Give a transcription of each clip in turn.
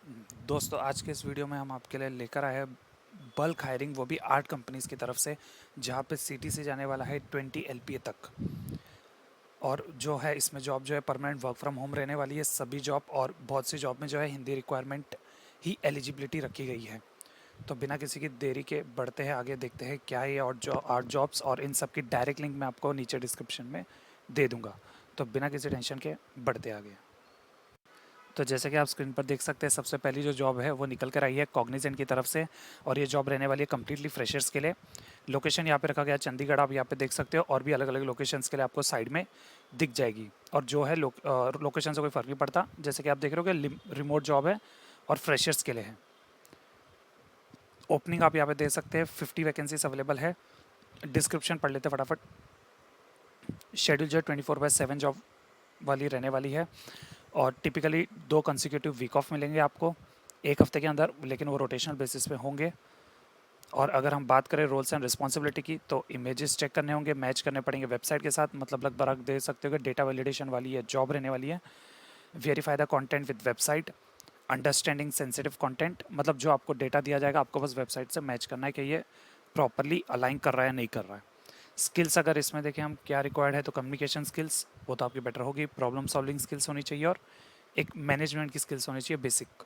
दोस्तों, आज के इस वीडियो में हम आपके लिए लेकर आए हैं बल्क हायरिंग, वो भी 8 कंपनीज़ की तरफ से, जहाँ पे सीटी से जाने वाला है 20 एलपीए तक। और जो है इसमें जॉब जो है परमानेंट वर्क फ्रॉम होम रहने वाली है सभी जॉब, और बहुत सी जॉब में जो है हिंदी रिक्वायरमेंट ही एलिजिबिलिटी रखी गई है। तो बिना किसी की देरी के बढ़ते हैं आगे, देखते हैं क्या है ये और जो 8 जॉब्स, और इन सब की डायरेक्ट लिंक मैं आपको नीचे डिस्क्रिप्शन में दे दूँगा। तो बिना किसी टेंशन के बढ़ते आगे। तो जैसे कि आप स्क्रीन पर देख सकते हैं, सबसे पहली जो जॉब है वो निकल कर आई है कॉग्निजेंट की तरफ से, और ये जॉब रहने वाली है कम्प्लीटली फ्रेशर्स के लिए। लोकेशन यहाँ पे रखा गया है चंडीगढ़, आप यहाँ पे देख सकते हो, और भी अलग अलग लोकेशंस के लिए आपको साइड में दिख जाएगी। और जो है लोकेशन से कोई फ़र्क नहीं पड़ता, जैसे कि आप देख रहे हो कि रिमोट जॉब है और फ्रेशर्स के लिए है। ओपनिंग आप यहाँ पे दे सकते हैं, 50 वैकेंसीज अवेलेबल है। डिस्क्रिप्शन पढ़ लेते फटाफट। शेड्यूल जो है 24/7 जॉब वाली रहने वाली है, और टिपिकली 2 कंसेक्यूटिव वीक ऑफ मिलेंगे आपको एक हफ्ते के अंदर, लेकिन वो रोटेशनल बेसिस पे होंगे। और अगर हम बात करें रोल्स एंड रिस्पॉन्सिबिलिटी की, तो इमेजेस चेक करने होंगे, मैच करने पड़ेंगे वेबसाइट के साथ, मतलब लगभग आप दे सकते हो कि डेटा वैलिडेशन वाली ये जॉब रहने वाली है। Verify the content with website, understanding sensitive content, मतलब जो आपको डेटा दिया जाएगा आपको बस वेबसाइट से मैच करना है कि ये प्रॉपरली अलाइन कर रहा है नहीं कर रहा है। स्किल्स अगर इसमें देखें हम क्या रिक्वायर्ड है, तो कम्युनिकेशन स्किल्स वो तो आपकी बेटर होगी, प्रॉब्लम सॉल्विंग स्किल्स होनी चाहिए, और एक मैनेजमेंट की स्किल्स होनी चाहिए बेसिक।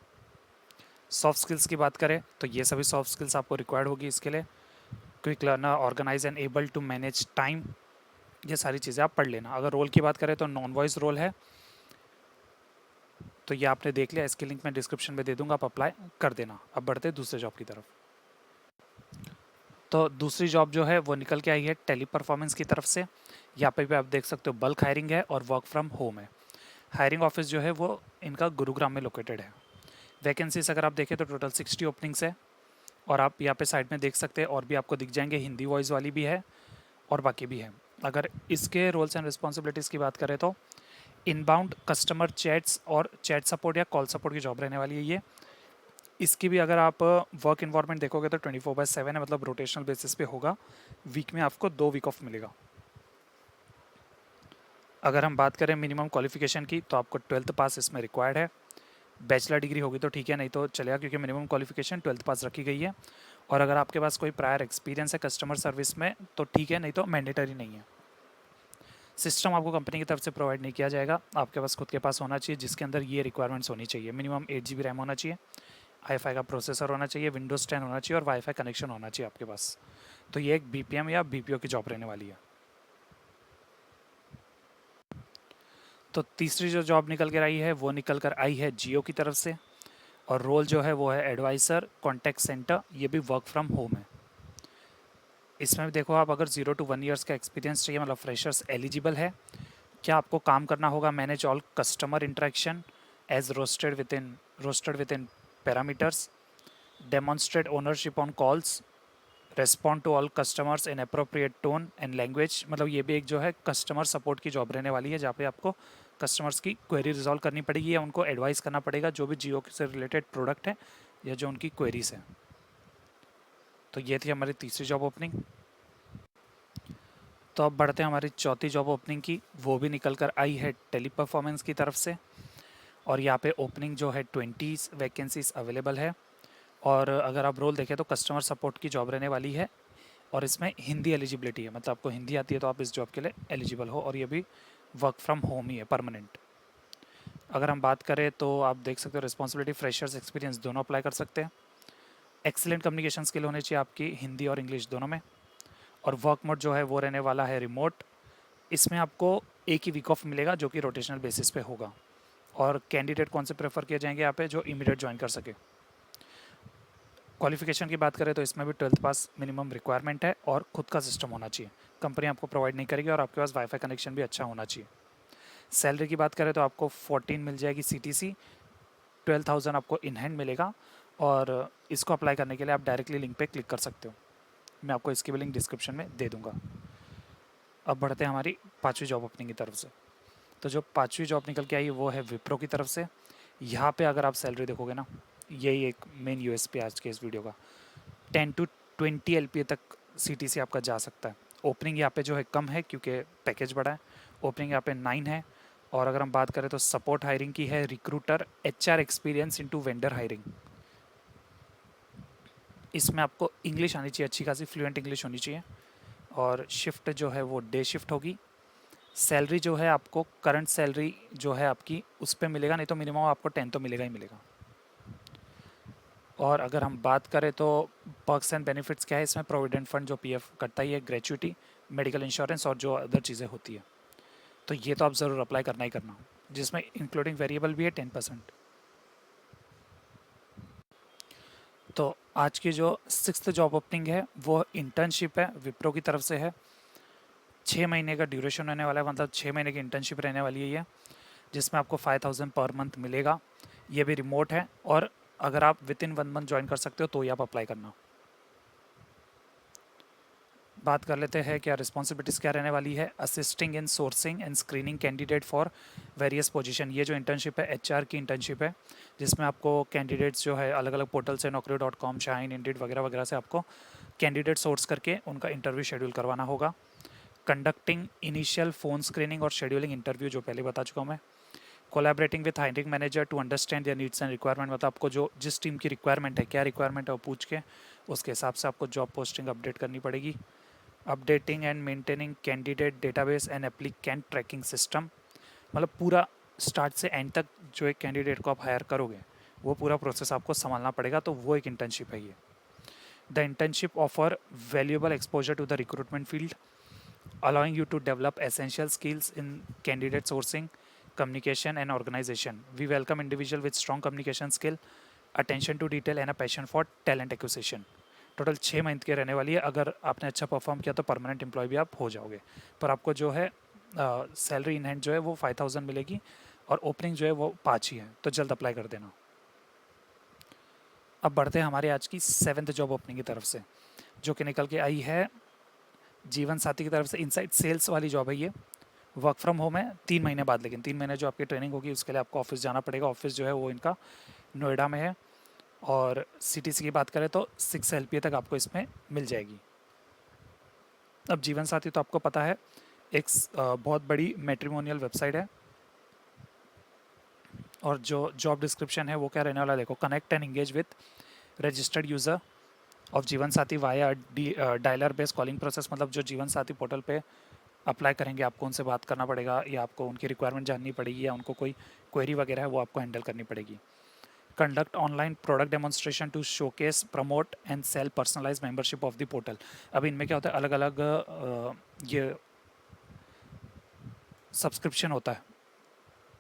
सॉफ्ट स्किल्स की बात करें तो ये सभी सॉफ्ट स्किल्स आपको रिक्वायर्ड होगी इसके लिए। Quick learner, organise and able to manage time, ये सारी चीज़ें आप पढ़ लेना। अगर रोल की बात करें तो नॉन वॉइस रोल है, तो ये आपने देख लिया, इसकी लिंक मैं डिस्क्रिप्शन में दे दूंगा, आप अप्लाई कर देना। अब बढ़ते हैं दूसरे जॉब की तरफ। तो दूसरी जॉब जो है वो निकल के आई है टेली परफॉर्मेंस की तरफ से। यहाँ पे भी आप देख सकते हो बल्क हायरिंग है और वर्क फ्रॉम होम है। हायरिंग ऑफिस जो है वो इनका गुरुग्राम में लोकेटेड है। वैकेंसीज अगर आप देखें तो टोटल 60 ओपनिंग्स है, और आप यहाँ पे साइड में देख सकते हैं और भी आपको दिख जाएंगे, हिंदी वॉइस वाली भी है और बाकी भी है। अगर इसके रोल्स एंड रिस्पॉन्सिबिलिटीज़ की बात करें तो इनबाउंड कस्टमर चैट्स और चैट सपोर्ट या कॉल सपोर्ट की जॉब रहने वाली है ये। इसकी भी अगर आप वर्क इन्वायरमेंट देखोगे तो 24/7 है, मतलब रोटेशनल बेसिस पे होगा। वीक में आपको 2 वीक ऑफ मिलेगा। अगर हम बात करें मिनिमम क्वालिफिकेशन की, तो आपको 12th पास इसमें रिक्वायर्ड है। बैचलर डिग्री होगी तो ठीक है, नहीं तो चलेगा, क्योंकि मिनिमम क्वालिफिकेशन 12th पास रखी गई है। और अगर आपके पास कोई प्रायर एक्सपीरियंस है कस्टमर सर्विस में तो ठीक है, नहीं तो मैंडेटरी नहीं है। सिस्टम आपको कंपनी की तरफ से प्रोवाइड नहीं किया जाएगा, आपके पास खुद के पास होना चाहिए, जिसके अंदर ये रिक्वायरमेंट्स होनी चाहिए। मिनिमम 8 GB रैम होना चाहिए, आई का प्रोसेसर होना चाहिए, विंडोज़ 10 होना चाहिए, और वाईफाई कनेक्शन होना चाहिए आपके पास। तो ये एक बीपीएम या बीपीओ की जॉब रहने वाली है। तो तीसरी जो जॉब निकल कर आई है वो निकल कर आई है जियो की तरफ से, और रोल जो है वो है एडवाइज़र कॉन्टैक्ट सेंटर, ये भी वर्क फ्रॉम होम है। इसमें भी देखो आप, अगर 0 to 1 years का एक्सपीरियंस चाहिए, मतलब फ्रेशर्स एलिजिबल है। क्या आपको काम करना होगा, manage all customer interaction as rostered within parameters, demonstrate ownership on calls, respond to all customers in appropriate tone and language, मतलब ये भी एक जो है कस्टमर सपोर्ट की जॉब रहने वाली है, जहाँ पे आपको कस्टमर्स की क्वेरी रिजॉल्व करनी पड़ेगी या उनको एडवाइस करना पड़ेगा जो भी जियो से रिलेटेड प्रोडक्ट है या जो उनकी क्वेरीज हैं। तो ये थी हमारी तीसरी जॉब ओपनिंग। तो अब बढ़ते हैं हमारी चौथी जॉब ओपनिंग की, वो भी निकल कर आई है टेली परफॉर्मेंस की तरफ से, और यहाँ पे ओपनिंग जो है 20 वैकेंसीज अवेलेबल है। और अगर आप रोल देखें तो कस्टमर सपोर्ट की जॉब रहने वाली है, और इसमें हिंदी एलिजिबिलिटी है, मतलब आपको हिंदी आती है तो आप इस जॉब के लिए एलिजिबल हो, और ये भी वर्क फ्रॉम होम ही है, परमानेंट। अगर हम बात करें तो आप देख सकते हो रिस्पॉन्सिबिलिटी, फ्रेशर्स, एक्सपीरियंस दोनों अप्लाई कर सकते हैं। एक्सीलेंट कम्युनिकेशन स्किल होनी चाहिए आपकी हिंदी और इंग्लिश दोनों में। और वर्क मोड जो है वो रहने वाला है रिमोट। इसमें आपको एक ही वीक ऑफ मिलेगा जो कि रोटेशनल बेसिस पे होगा। और कैंडिडेट कौन से प्रेफर किए जाएंगे यहाँ पे, जो इमीडिएट ज्वाइन कर सके। क्वालिफिकेशन की बात करें तो इसमें भी 12th पास मिनिमम रिक्वायरमेंट है, और खुद का सिस्टम होना चाहिए, कंपनी आपको प्रोवाइड नहीं करेगी, और आपके पास वाईफाई कनेक्शन भी अच्छा होना चाहिए। सैलरी की बात करें तो आपको 14 मिल जाएगी CTC, 12,000 आपको इन हैंड मिलेगा। और इसको अप्लाई करने के लिए आप डायरेक्टली लिंक पे क्लिक कर सकते हो, मैं आपको इसकी भी लिंक डिस्क्रिप्शन में दे दूँगा। अब बढ़ते हैं हमारी पाँचवीं जॉब ओपनिंग की तरफ से। तो जो पाँचवीं जॉब निकल के आई वो है विप्रो की तरफ से। यहाँ पे अगर आप सैलरी देखोगे ना, यही एक मेन यूएसपी आज के इस वीडियो का, 10 to 20 LPA तक CTC आपका जा सकता है। ओपनिंग यहाँ पे जो है कम है, क्योंकि पैकेज बड़ा है। ओपनिंग यहाँ पे 9 है, और अगर हम बात करें तो सपोर्ट हायरिंग की है, recruiter, HR experience into vendor hiring. इसमें आपको इंग्लिश आनी चाहिए, अच्छी खासी फ्लुएंट इंग्लिश होनी चाहिए। और शिफ्ट जो है वो डे शिफ्ट होगी। सैलरी जो है आपको करंट सैलरी जो है आपकी उस पर मिलेगा, नहीं तो मिनिमम आपको 10 तो मिलेगा ही मिलेगा। और अगर हम बात करें तो पर्क्स एंड बेनिफिट्स क्या है इसमें, प्रोविडेंट फंड जो पीएफ करता ही है, ग्रेचुइटी, मेडिकल इंश्योरेंस और जो अदर चीज़ें होती है। तो ये तो आप ज़रूर अप्लाई करना ही करना, जिसमें इंक्लूडिंग वेरिएबल भी है 10%। तो आज की जो 6th जॉब ओपनिंग है वो इंटर्नशिप है, विप्रो की तरफ से है। 6 महीने का ड्यूरेशन रहने वाला है, मतलब 6 महीने की इंटर्नशिप रहने वाली है ये, जिसमें आपको 5000 पर मंथ मिलेगा। ये भी रिमोट है, और अगर आप विद इन 1 मंथ ज्वाइन कर सकते हो तो ही आप अप्लाई करना। बात कर लेते हैं क्या रिस्पॉन्सिबिलिटीज़ क्या रहने वाली है। Assisting in sourcing and screening candidate for various position. ये जो इंटर्नशिप है एचआर की इंटर्नशिप है, जिसमें आपको कैंडिडेट्स जो है अलग अलग पोर्टल से, naukri.com, शाइन, इंडिड वगैरह वगैरह से आपको कैंडिडेट सोर्स करके उनका इंटरव्यू शेड्यूल करवाना होगा। कंडक्टिंग इनिशियल फ़ोन स्क्रीनिंग और शेड्यूलिंग इंटरव्यू, जो पहले बता चुका हूँ मैं। Collaborating with hiring manager to understand their needs and requirement, मतलब आपको जो जिस टीम की रिक्वायरमेंट है, क्या रिक्वायरमेंट है वो पूछ के उसके हिसाब से आपको जॉब पोस्टिंग अपडेट करनी पड़ेगी। Updating and maintaining candidate database and applicant tracking system, मतलब पूरा स्टार्ट से एंड तक जो एक कैंडिडेट को आप हायर करोगे वो पूरा प्रोसेस आपको संभालना पड़ेगा, तो वो एक इंटर्नशिप है ये। The internship offer valuable exposure to the recruitment field, allowing you to develop essential skills in candidate sourcing, communication and organization. We welcome individual with strong communication skill, attention to detail and a passion for talent acquisition. Total 6 month के रहने वाली है। अगर आपने अच्छा perform किया तो permanent employ भी आप हो जाओगे, पर आपको जो है सैलरी इन हैंड जो है वो 5000 मिलेगी, और ओपनिंग जो है वो 5 ही है, तो जल्द अप्लाई कर देना। अब बढ़ते हैं हमारे आज की 7th जॉब ओपनिंग की तरफ से, जो कि निकल के आई है जीवन साथी की तरफ से। इनसाइड सेल्स वाली जॉब है ये, वर्क फ्रॉम होम है 3 महीने बाद, लेकिन 3 महीने जो आपकी ट्रेनिंग होगी उसके लिए आपको ऑफिस जाना पड़ेगा। ऑफिस जो है वो इनका नोएडा में है, और सीटीसी की बात करें तो 6 LPA तक आपको इसमें मिल जाएगी। अब जीवन साथी तो आपको पता है एक बहुत बड़ी मैट्रिमोनियल वेबसाइट है, और जो जॉब डिस्क्रिप्शन है वो क्या रहने वाला है, देखो। Connect and engage with registered user of जीवन साथी via dialer based calling process, मतलब जो जीवन साथी पोर्टल पे अप्लाई करेंगे आपको उनसे बात करना पड़ेगा, या आपको उनकी रिक्वायरमेंट जाननी पड़ेगी, या उनको कोई क्वेरी वगैरह है वो आपको हैंडल करनी पड़ेगी। Conduct online product demonstration to showcase, promote and sell personalise membership of the portal. अब इनमें क्या होता है, अलग अलग ये सब्सक्रिप्शन होता है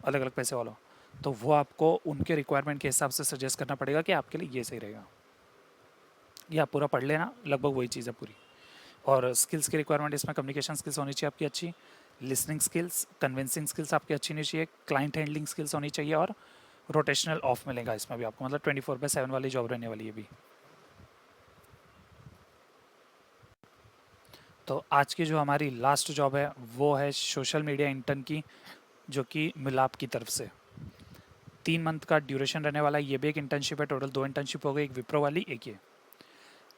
अलग अलग पैसे वालों, तो वो आपको उनके रिक्वायरमेंट के हिसाब से सजेस्ट करना पड़ेगा कि आपके लिए ये सही रहेगा। ये आप पूरा पढ़ लेना, लगभग वही चीज़ है पूरी। और स्किल्स की रिक्वायरमेंट इसमें कम्युनिकेशन स्किल्स होनी चाहिए आपकी अच्छी, लिसनिंग स्किल्स, कन्विंसिंग स्किल्स आपकी अच्छी होनी चाहिए, क्लाइंट हैंडलिंग स्किल्स होनी चाहिए, और रोटेशनल ऑफ मिलेगा इसमें भी आपको, मतलब 24/7 वाली जॉब रहने वाली है भी। तो आज की जो हमारी लास्ट जॉब है वो है सोशल मीडिया इंटर्न की, जो कि मिलाप की तरफ से 3 मंथ का ड्यूरेशन रहने वाला है। ये भी एक इंटर्नशिप है, टोटल 2 इंटर्नशिप हो गई, एक विप्रो वाली एक ये।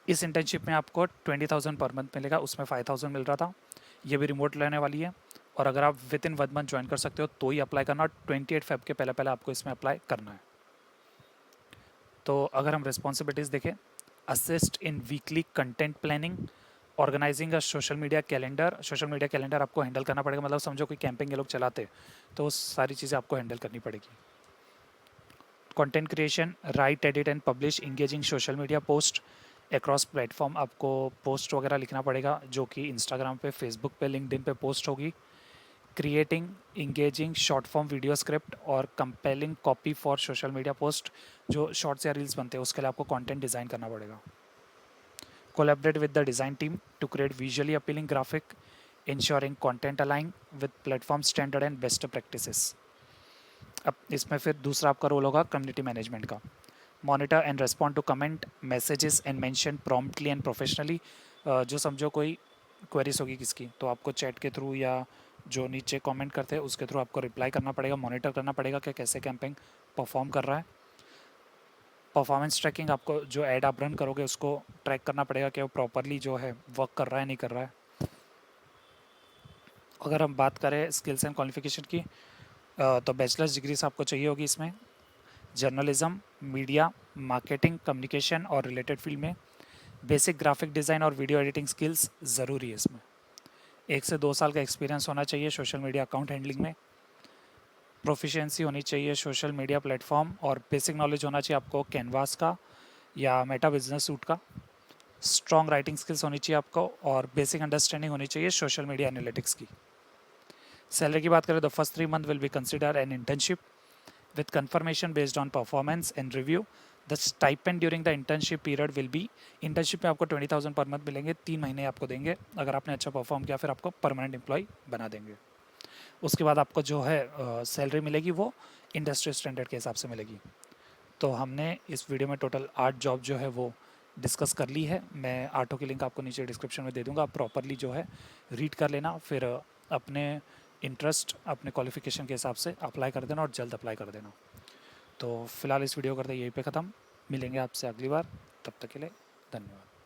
इस इंटर्नशिप में आपको 20,000 पर मंथ मिलेगा, उसमें 5,000 मिल रहा था। ये भी रिमोट रहने वाली है, और अगर आप विद इन 1 मंथ ज्वाइन कर सकते हो तो ही अप्लाई करना, और 28 फेब के पहले पहले आपको इसमें अप्लाई करना है। तो अगर हम रिस्पॉन्सिबिलिटीज़ देखें, assist in weekly content planning, organising a social media calendar. Social media calendar आपको हैंडल करना पड़ेगा, मतलब समझो कोई कैंपिंग ये लोग चलाते तो वो सारी चीज़ें आपको हैंडल करनी पड़ेगी। Content creation, right, edit and publish engaging social media post across platform. आपको पोस्ट वगैरह लिखना पड़ेगा जो कि इंस्टाग्राम पे, फेसबुक पे, लिंक्डइन पे पोस्ट होगी। Creating engaging short form video script और compelling copy for social media post, जो शॉर्ट्स या रील्स बनते हैं उसके लिए आपको कंटेंट डिज़ाइन करना पड़ेगा। Collaborate with the design team to create visually appealing graphic, ensuring content align with platform standard and best practices. अब इसमें फिर दूसरा आपका रोल होगा कम्युनिटी मैनेजमेंट का। Monitor and respond to comment messages and mention promptly and professionally. जो समझो कोई क्वेरीज होगी किसकी, तो आपको चैट के थ्रू या जो नीचे कमेंट करते हैं उसके थ्रू आपको रिप्लाई करना पड़ेगा, मॉनिटर करना पड़ेगा कि कैसे कैंपेन परफॉर्म कर रहा है। परफॉर्मेंस ट्रैकिंग, आपको जो ऐड आप रन करोगे उसको ट्रैक करना पड़ेगा कि वो प्रॉपरली जो है वर्क कर रहा है नहीं कर रहा है। अगर हम बात करें स्किल्स एंड क्वालिफिकेशन की, तो बैचलर्स डिग्रीज आपको चाहिए होगी इसमें जर्नलिज्म, मीडिया, मार्केटिंग, कम्युनिकेशन और रिलेटेड फील्ड में। बेसिक ग्राफिक डिज़ाइन और वीडियो एडिटिंग स्किल्स ज़रूरी है इसमें। 1 से 2 साल का एक्सपीरियंस होना चाहिए सोशल मीडिया अकाउंट हैंडलिंग में। प्रोफिशिएंसी होनी चाहिए सोशल मीडिया प्लेटफॉर्म और बेसिक नॉलेज होना चाहिए आपको कैनवास का या मेटा बिजनेस सूट का। स्ट्रॉन्ग राइटिंग स्किल्स होनी चाहिए आपको और बेसिक अंडरस्टैंडिंग होनी चाहिए सोशल मीडिया एनालिटिक्स की। सैलरी की बात करें तो first 3 month will be consider an internship with confirmation based on performance and review. The stipend during the internship period will be, internship में आपको 20,000 पर मंथ मिलेंगे, 3 महीने आपको देंगे। अगर आपने अच्छा परफॉर्म किया फिर आपको परमानेंट एम्प्लॉय बना देंगे। उसके बाद आपको जो है सैलरी मिलेगी वो इंडस्ट्री स्टैंडर्ड के हिसाब से मिलेगी। तो हमने इस वीडियो में टोटल 8 जॉब जो है वो डिस्कस कर ली है। मैं 8 की लिंक आपको नीचे डिस्क्रिप्शन में दे दूँगा, आप प्रॉपरली जो है रीड कर लेना, फिर अपने इंटरेस्ट अपने क्वालिफिकेशन के हिसाब से अप्लाई कर देना और जल्द अप्लाई कर देना। तो फिलहाल इस वीडियो करते यहीं पे ख़त्म। मिलेंगे आपसे अगली बार, तब तक के लिए धन्यवाद।